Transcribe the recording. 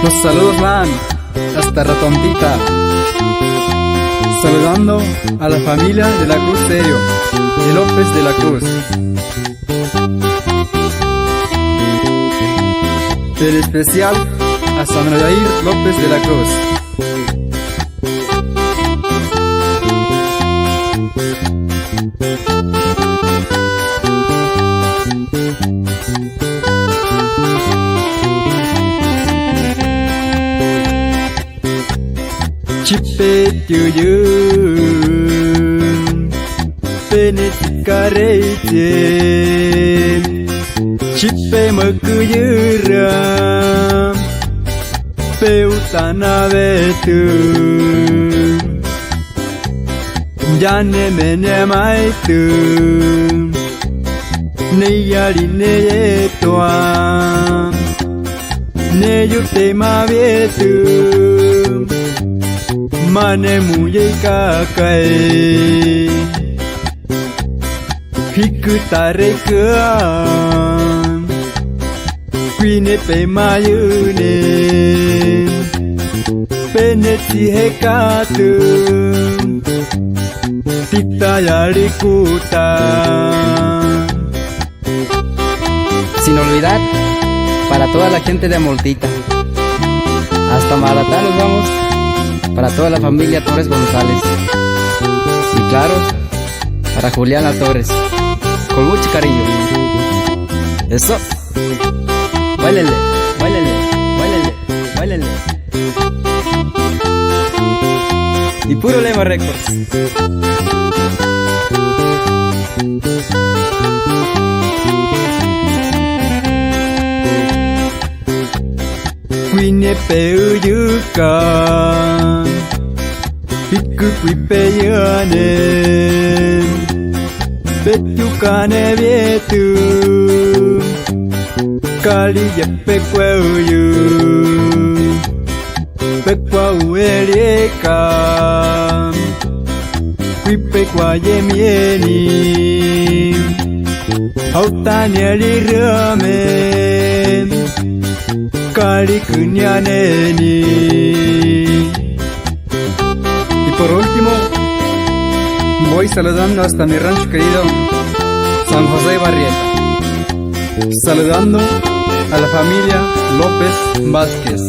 Los saludos van hasta Ratontita, saludando a la familia de la Cruz Serio y López de la Cruz. En especial a San Jair López de la Cruz. Chipe tuyun Penet karete Chipe makuyuram Peutana vetu Jane mene maitu Neyari neyetoam Neyute mavietu Mane muye kakai Hikutare keam Quine pe mayune Peneti hekatu Tita yarikuta. Sin olvidar para toda la gente de Amoltita. Hasta Maratá nos vamos. Para toda la familia Torres González. Y claro, para Juliana Torres. Con mucho cariño. Eso. Báilele, báilele, báilele, báilele. Y puro Lema Records. Quine peuyuka Hiku kuipeyane Petukane vietu Kali yepe kweuyu Pekwa uelieka Kuipekwa yemieni Hautanya lirame Kali kunyaneni. Y por último, voy saludando hasta mi rancho querido San José Barrieta, saludando a la familia López Vázquez.